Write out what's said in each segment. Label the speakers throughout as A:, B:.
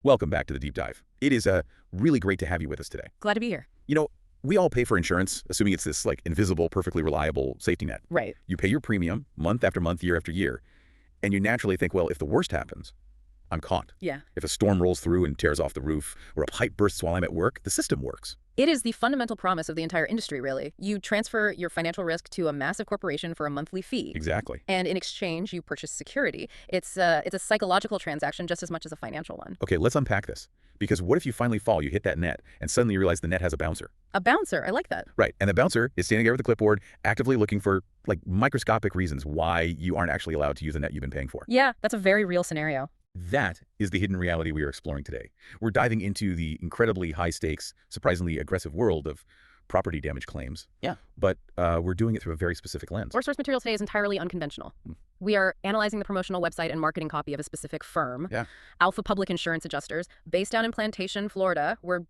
A: Welcome back to the Deep Dive. It is really great to have you with us today.
B: Glad to be here.
A: You know, we all pay for insurance, assuming it's this like invisible, perfectly reliable safety net.
B: Right.
A: You pay your premium month after month, year after year, and you naturally think, well, if the worst happens, I'm caught.
B: Yeah.
A: If a storm rolls through and tears off the roof, or a pipe bursts while I'm at work, the system works.
B: It is the fundamental promise of the entire industry, really. You transfer your financial risk to a massive corporation for a monthly fee.
A: Exactly.
B: And in exchange, you purchase security. It's a psychological transaction just as much as a financial one.
A: Okay, let's unpack this. Because what if you finally fall, you hit that net, and suddenly you realize the net has a bouncer?
B: A bouncer. I like that.
A: Right, and the bouncer is standing there with a clipboard, actively looking for, like, microscopic reasons why you aren't actually allowed to use the net you've been paying for.
B: Yeah, that's a very real scenario.
A: That is the hidden reality we are exploring today. We're diving into the incredibly high-stakes, surprisingly aggressive world of property damage claims.
B: Yeah.
A: But we're doing it through a very specific lens.
B: Our source material today is entirely unconventional. We are analyzing the promotional website and marketing copy of a specific firm,
A: Yeah.
B: Alpha Public Insurance Adjusters, based down in Plantation, Florida. We're,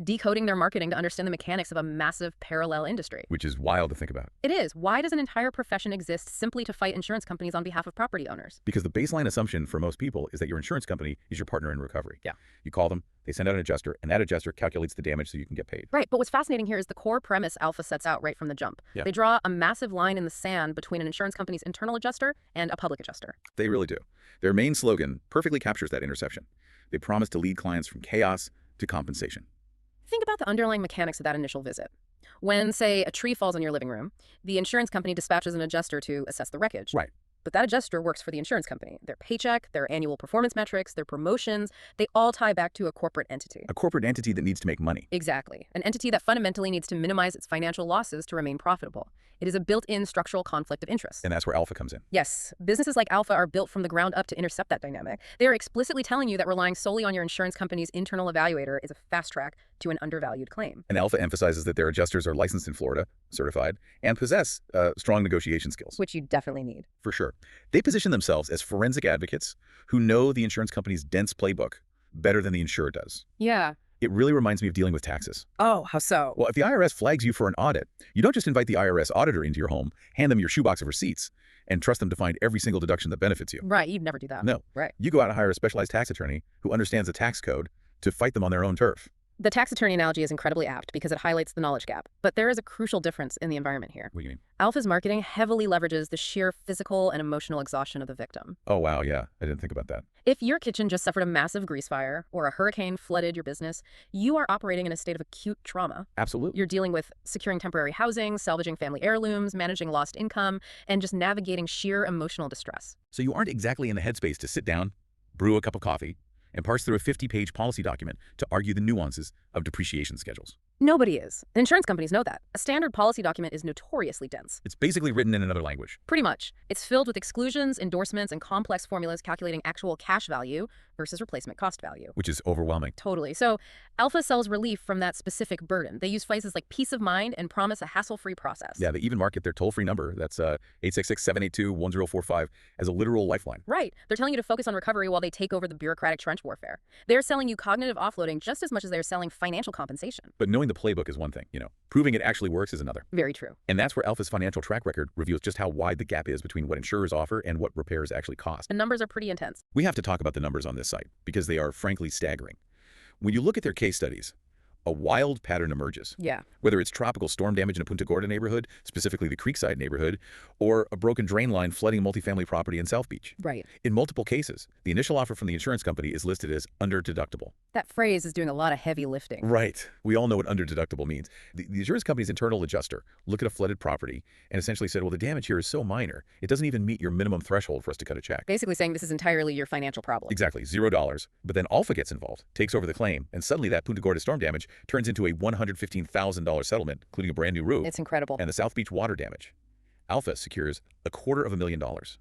B: decoding their marketing to understand the mechanics of a massive parallel industry.
A: Which is wild to think about.
B: It is. Why does an entire profession exist simply to fight insurance companies on behalf of property owners?
A: Because the baseline assumption for most people is that your insurance company is your partner in recovery.
B: Yeah.
A: You call them, they send out an adjuster, and that adjuster calculates the damage so you can get paid.
B: Right, but what's fascinating here is the core premise Alpha sets out right from the jump.
A: Yeah.
B: They draw a massive line in the sand between an insurance company's internal adjuster and a public adjuster.
A: They really do. Their main slogan perfectly captures that intersection. They promise to lead clients from chaos to compensation.
B: Think about the underlying mechanics of that initial visit. When, say, a tree falls in your living room, the insurance company dispatches an adjuster to assess the wreckage.
A: Right.
B: But that adjuster works for the insurance company. Their paycheck, their annual performance metrics, their promotions, they all tie back to a corporate entity.
A: A corporate entity that needs to make money.
B: Exactly. An entity that fundamentally needs to minimize its financial losses to remain profitable. It is a built-in structural conflict of interest.
A: And that's where Alpha comes in.
B: Yes, businesses like Alpha are built from the ground up to intercept that dynamic. They are explicitly telling you that relying solely on your insurance company's internal evaluator is a fast track to an undervalued claim.
A: And Alpha emphasizes that their adjusters are licensed in Florida, certified, and possess strong negotiation skills.
B: Which you definitely need.
A: For sure. They position themselves as forensic advocates who know the insurance company's dense playbook better than the insurer does.
B: Yeah.
A: It really reminds me of dealing with taxes.
B: Oh, how so?
A: Well, if the IRS flags you for an audit, you don't just invite the IRS auditor into your home, hand them your shoebox of receipts, and trust them to find every single deduction that benefits you.
B: Right, you'd never do that.
A: No.
B: Right.
A: You go out and hire a specialized tax attorney who understands the tax code to fight them on their own turf.
B: The tax attorney analogy is incredibly apt because it highlights the knowledge gap. But there is a crucial difference in the environment here.
A: What do you mean?
B: Alpha's marketing heavily leverages the sheer physical and emotional exhaustion of the victim.
A: Oh, wow, yeah. I didn't think about that.
B: If your kitchen just suffered a massive grease fire or a hurricane flooded your business, you are operating in a state of acute trauma.
A: Absolutely.
B: You're dealing with securing temporary housing, salvaging family heirlooms, managing lost income, and just navigating sheer emotional distress.
A: So you aren't exactly in the headspace to sit down, brew a cup of coffee, and parse through a 50-page policy document to argue the nuances of depreciation schedules.
B: Nobody is. And insurance companies know that. A standard policy document is notoriously dense.
A: It's basically written in another language.
B: Pretty much. It's filled with exclusions, endorsements, and complex formulas calculating actual cash value versus replacement cost value.
A: Which is overwhelming.
B: Totally. So Alpha sells relief from that specific burden. They use phrases like peace of mind and promise a hassle-free process.
A: Yeah, they even market their toll-free number, that's 866-782-1045, as a literal lifeline.
B: Right. They're telling you to focus on recovery while they take over the bureaucratic trench warfare. They're selling you cognitive offloading just as much as they're selling financial compensation.
A: But knowing the playbook is one thing, proving it actually works is another.
B: Very true.
A: And that's where Alpha's financial track record reveals just how wide the gap is between what insurers offer and what repairs actually cost.
B: The numbers are pretty intense.
A: We have to talk about the numbers on this site because they are frankly staggering. When you look at their case studies, a wild pattern emerges.
B: Yeah.
A: Whether it's tropical storm damage in a Punta Gorda neighborhood, specifically the Creekside neighborhood, or a broken drain line flooding multifamily property in South Beach.
B: Right.
A: In multiple cases, the initial offer from the insurance company is listed as under deductible.
B: That phrase is doing a lot of heavy lifting.
A: Right. We all know what under deductible means. The insurance company's internal adjuster looked at a flooded property and essentially said, well, the damage here is so minor, it doesn't even meet your minimum threshold for us to cut a check.
B: Basically saying this is entirely your financial problem.
A: Exactly. $0. But then Alpha gets involved, takes over the claim, and suddenly that Punta Gorda storm damage turns into a $115,000 settlement, including a brand new roof.
B: It's incredible.
A: And the South Beach water damage. Alpha secures $250,000.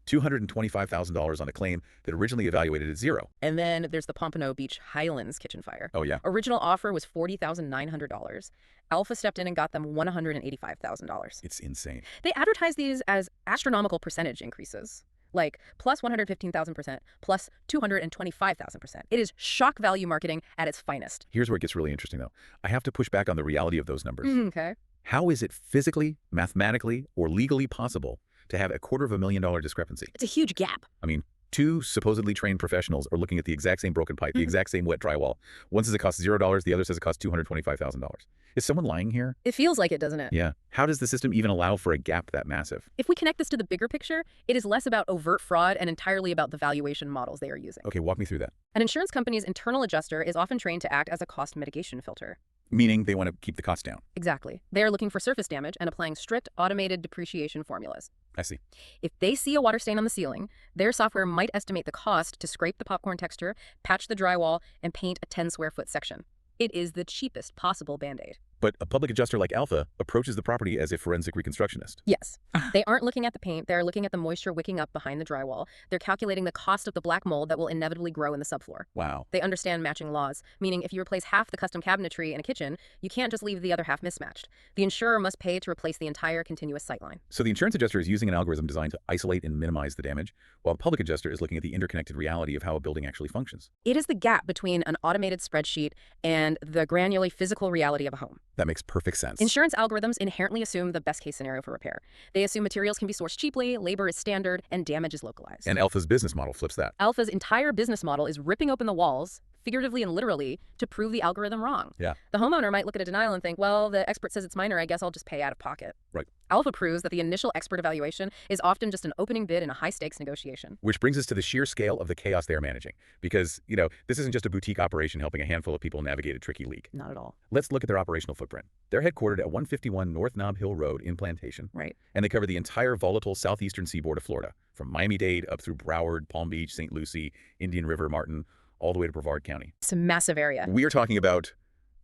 A: $225,000 on a claim that originally evaluated at $0.
B: And then there's the Pompano Beach Highlands kitchen fire.
A: Oh, yeah.
B: Original offer was $40,900. Alpha stepped in and got them $185,000.
A: It's insane.
B: They advertise these as astronomical percentage increases, like plus 115,000%, plus 225,000%. It is shock value marketing at its finest.
A: Here's where it gets really interesting, though. I have to push back on the reality of those numbers.
B: Okay.
A: How is it physically, mathematically, or legally possible to have a $250,000 discrepancy?
B: It's a huge gap.
A: I mean, Two supposedly trained professionals are looking at the exact same broken pipe, the exact same wet drywall. One says it costs $0, the other says it costs $225,000. Is someone lying here?
B: It feels like it, doesn't it?
A: Yeah. How does the system even allow for a gap that massive?
B: If we connect this to the bigger picture, it is less about overt fraud and entirely about the valuation models they are using.
A: Okay, walk me through that.
B: An insurance company's internal adjuster is often trained to act as a cost mitigation filter.
A: Meaning they want to keep the costs down.
B: Exactly. They are looking for surface damage and applying strict automated depreciation formulas.
A: I see.
B: If they see a water stain on the ceiling, their software might estimate the cost to scrape the popcorn texture, patch the drywall, and paint a 10-square-foot section. It is the cheapest possible Band-Aid.
A: But a public adjuster like Alpha approaches the property as a forensic reconstructionist.
B: Yes. They aren't looking at the paint. They're looking at the moisture wicking up behind the drywall. They're calculating the cost of the black mold that will inevitably grow in the subfloor.
A: Wow.
B: They understand matching laws, meaning if you replace half the custom cabinetry in a kitchen, you can't just leave the other half mismatched. The insurer must pay to replace the entire continuous sightline.
A: So the insurance adjuster is using an algorithm designed to isolate and minimize the damage, while the public adjuster is looking at the interconnected reality of how a building actually functions.
B: It is the gap between an automated spreadsheet and the granular physical reality of a home.
A: That makes perfect sense.
B: Insurance algorithms inherently assume the best case scenario for repair. They assume materials can be sourced cheaply, labor is standard, and damage is localized.
A: And Alpha's business model flips that.
B: Alpha's entire business model is ripping open the walls, figuratively and literally, to prove the algorithm wrong.
A: Yeah.
B: The homeowner might look at a denial and think, well, the expert says it's minor, I guess I'll just pay out of pocket.
A: Right.
B: Alpha proves that the initial expert evaluation is often just an opening bid in a high-stakes negotiation.
A: Which brings us to the sheer scale of the chaos they're managing. Because, this isn't just a boutique operation helping a handful of people navigate a tricky leak.
B: Not at all.
A: Let's look at their operational footprint. They're headquartered at 151 North Nob Hill Road in Plantation.
B: Right.
A: And they cover the entire volatile southeastern seaboard of Florida, from Miami-Dade up through Broward, Palm Beach, St. Lucie, Indian River, Martin, all the way to Brevard County.
B: It's a massive area.
A: We are talking about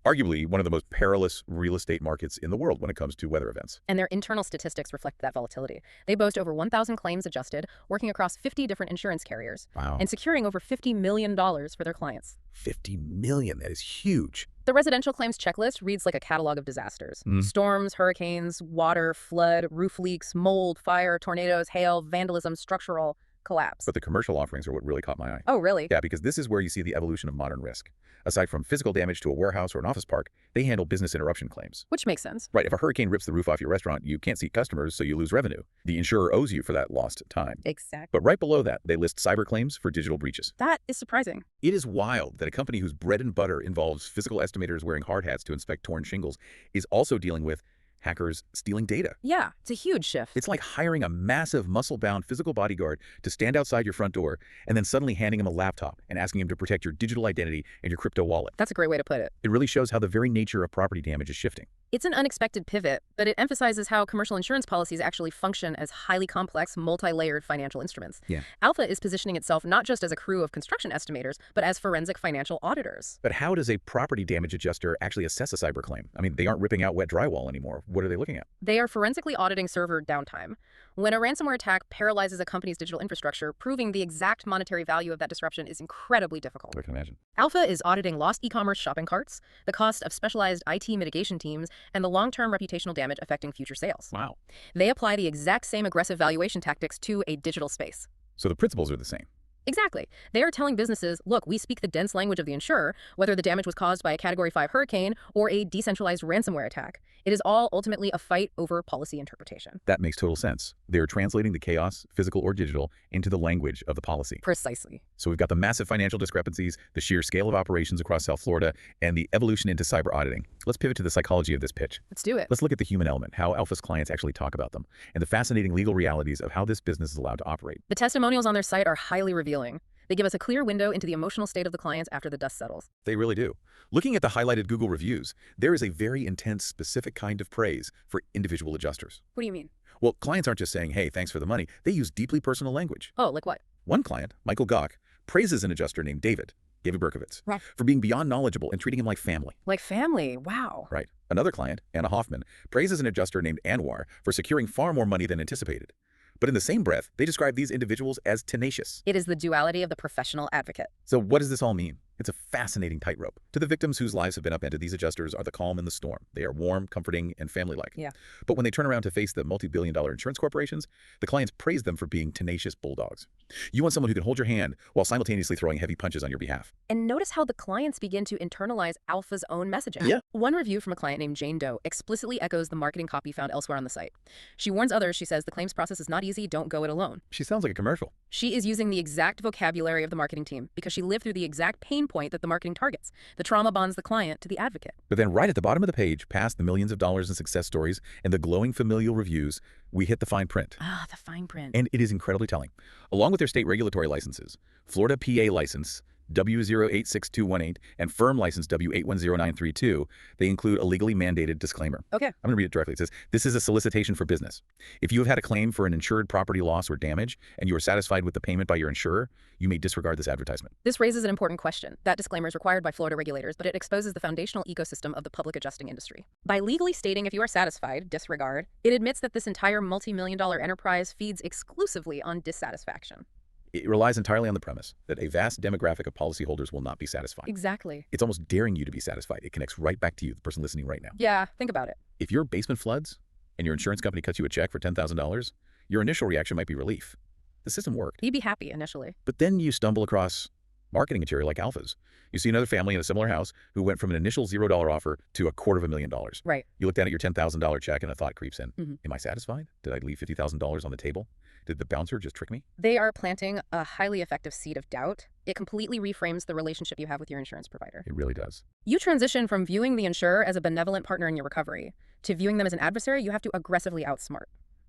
A: arguably one of the most perilous real estate markets in the world when it comes to weather events.
B: And their internal statistics reflect that volatility. They boast over 1,000 claims adjusted, working across 50 different insurance carriers,
A: Wow.
B: and securing over $50 million for their clients.
A: $50 million, that is huge.
B: The residential claims checklist reads like a catalog of disasters. Storms, hurricanes, water, flood, roof leaks, mold, fire, tornadoes, hail, vandalism, structural collapse.
A: But the commercial offerings are what really caught my eye.
B: Oh, really?
A: Yeah, because this is where you see the evolution of modern risk. Aside from physical damage to a warehouse or an office park, they handle business interruption claims.
B: Which makes sense.
A: Right, if a hurricane rips the roof off your restaurant, you can't see customers, so you lose revenue. The insurer owes you for that lost time.
B: Exactly.
A: But right below that, they list cyber claims for digital breaches.
B: That is surprising.
A: It is wild that a company whose bread and butter involves physical estimators wearing hard hats to inspect torn shingles is also dealing with hackers stealing data.
B: Yeah, it's a huge shift.
A: It's like hiring a massive muscle-bound physical bodyguard to stand outside your front door and then suddenly handing him a laptop and asking him to protect your digital identity and your crypto wallet.
B: That's a great way to put it.
A: It really shows how the very nature of property damage is shifting.
B: It's an unexpected pivot, but it emphasizes how commercial insurance policies actually function as highly complex, multi-layered financial instruments.
A: Yeah.
B: Alpha is positioning itself not just as a crew of construction estimators, but as forensic financial auditors.
A: But how does a property damage adjuster actually assess a cyber claim? I mean, they aren't ripping out wet drywall anymore. What are they looking at?
B: They are forensically auditing server downtime. When a ransomware attack paralyzes a company's digital infrastructure, proving the exact monetary value of that disruption is incredibly difficult.
A: I can imagine.
B: Alpha is auditing lost e-commerce shopping carts, the cost of specialized IT mitigation teams, and the long-term reputational damage affecting future sales.
A: Wow.
B: They apply the exact same aggressive valuation tactics to a digital space.
A: So the principles are the same.
B: Exactly. They are telling businesses, look, we speak the dense language of the insurer, whether the damage was caused by a Category 5 hurricane or a decentralized ransomware attack. It is all ultimately a fight over policy interpretation.
A: That makes total sense. They're translating the chaos, physical or digital, into the language of the policy.
B: Precisely.
A: So we've got the massive financial discrepancies, the sheer scale of operations across South Florida, and the evolution into cyber auditing. Let's pivot to the psychology of this pitch.
B: Let's do it.
A: Let's look at the human element, how Alpha's clients actually talk about them, and the fascinating legal realities of how this business is allowed to operate.
B: The testimonials on their site are highly revealing. They give us a clear window into the emotional state of the clients after the dust settles.
A: They really do. Looking at the highlighted Google reviews, there is a very intense, specific kind of praise for individual adjusters.
B: What do you mean?
A: Well, clients aren't just saying, hey, thanks for the money. They use deeply personal language.
B: Oh, like what?
A: One client, Michael Gawk, praises an adjuster named David Berkovitz,
B: Right.
A: for being beyond knowledgeable and treating him like family.
B: Like family. Wow.
A: Right. Another client, Anna Hoffman, praises an adjuster named Anwar for securing far more money than anticipated. But in the same breath, they describe these individuals as tenacious.
B: It is the duality of the professional advocate.
A: So what does this all mean? It's a fascinating tightrope. To the victims whose lives have been upended, these adjusters are the calm in the storm. They are warm, comforting, and family-like.
B: Yeah.
A: But when they turn around to face the multi-billion-dollar insurance corporations, the clients praise them for being tenacious bulldogs. You want someone who can hold your hand while simultaneously throwing heavy punches on your behalf.
B: And notice how the clients begin to internalize Alpha's own messaging.
A: Yeah.
B: One review from a client named Jane Doe explicitly echoes the marketing copy found elsewhere on the site. She warns others, she says, the claims process is not easy, don't go it alone.
A: She sounds like a commercial.
B: She is using the exact vocabulary of the marketing team because she lived through the exact pain point that the marketing targets. The trauma bonds the client to the advocate.
A: But then right at the bottom of the page, past the millions of dollars in success stories and the glowing familial reviews, we hit the fine print.
B: Ah, the fine print.
A: And it is incredibly telling. Along with their state regulatory licenses, Florida PA license W086218 and firm license W810932, they include a legally mandated disclaimer.
B: Okay.
A: I'm going to read it directly. It says, this is a solicitation for business. If you have had a claim for an insured property loss or damage and you are satisfied with the payment by your insurer, you may disregard this advertisement.
B: This raises an important question. That disclaimer is required by Florida regulators, but it exposes the foundational ecosystem of the public adjusting industry. By legally stating if you are satisfied, disregard, it admits that this entire multi-million-dollar enterprise feeds exclusively on dissatisfaction.
A: It relies entirely on the premise that a vast demographic of policyholders will not be satisfied.
B: Exactly.
A: It's almost daring you to be satisfied. It connects right back to you, the person listening right now.
B: Yeah, think about it.
A: If your basement floods and your insurance company cuts you a check for $10,000, your initial reaction might be relief. The system worked.
B: You'd be happy initially.
A: But then you stumble across marketing material like Alpha's. You see another family in a similar house who went from an initial $0 offer to $250,000.
B: Right.
A: You look down at your $10,000 check and a thought creeps in.
B: Mhm.
A: Am I satisfied? Did I leave $50,000 on the table? Did the bouncer just trick me?
B: They are planting a highly effective seed of doubt. It completely reframes the relationship you have with your insurance provider.
A: It really does.
B: You transition from viewing the insurer as a benevolent partner in your recovery to viewing them as an adversary you have to aggressively outsmart.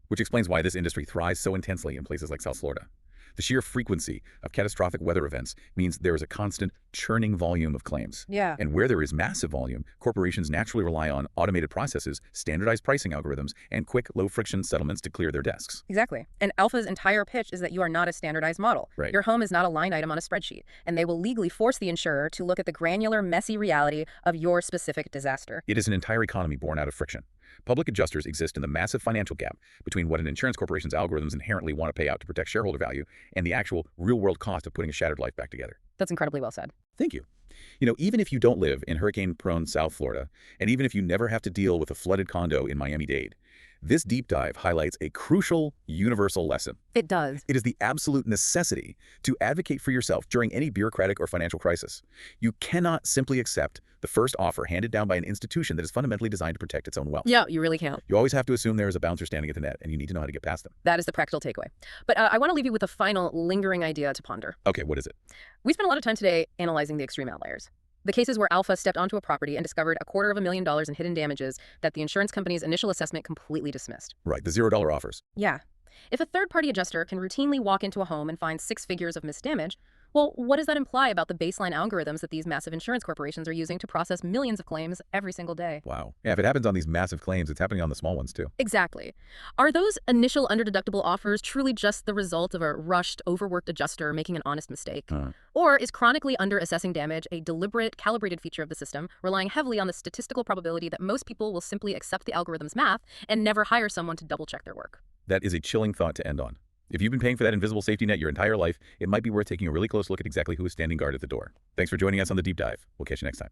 A: Which explains why this industry thrives so intensely in places like South Florida. The sheer frequency of catastrophic weather events means there is a constant churning volume of claims.
B: Yeah.
A: And where there is massive volume, corporations naturally rely on automated processes, standardized pricing algorithms, and quick, low-friction settlements to clear their desks.
B: Exactly. And Alpha's entire pitch is that you are not a standardized model.
A: Right.
B: Your home is not a line item on a spreadsheet, and they will legally force the insurer to look at the granular, messy reality of your specific disaster.
A: It is an entire economy born out of friction. Public adjusters exist in the massive financial gap between what an insurance corporation's algorithms inherently want to pay out to protect shareholder value and the actual real-world cost of putting a shattered life back together.
B: That's incredibly well said.
A: Thank you. You know, even if you don't live in hurricane-prone South Florida, and even if you never have to deal with a flooded condo in Miami-Dade, this deep dive highlights a crucial, universal lesson.
B: It does.
A: It is the absolute necessity to advocate for yourself during any bureaucratic or financial crisis. You cannot simply accept the first offer handed down by an institution that is fundamentally designed to protect its own wealth.
B: Yeah, you really can't.
A: You always have to assume there is a bouncer standing at the net, and you need to know how to get past them.
B: That is the practical takeaway. But I want to leave you with a final lingering idea to ponder.
A: Okay, what is it?
B: We spent a lot of time today analyzing the extreme outliers. The cases where Alpha stepped onto a property and discovered $250,000 in hidden damages that the insurance company's initial assessment completely dismissed.
A: Right, the $0 offers.
B: Yeah. If a third-party adjuster can routinely walk into a home and find 6 figures of missed damage, well, what does that imply about the baseline algorithms that these massive insurance corporations are using to process millions of claims every single day?
A: Wow. Yeah, if it happens on these massive claims, it's happening on the small ones too.
B: Exactly. Are those initial underdeductible offers truly just the result of a rushed, overworked adjuster making an honest mistake? Or is chronically under-assessing damage a deliberate, calibrated feature of the system, relying heavily on the statistical probability that most people will simply accept the algorithm's math and never hire someone to double-check their work?
A: That is a chilling thought to end on. If you've been paying for that invisible safety net your entire life, it might be worth taking a really close look at exactly who is standing guard at the door. Thanks for joining us on the deep dive. We'll catch you next time.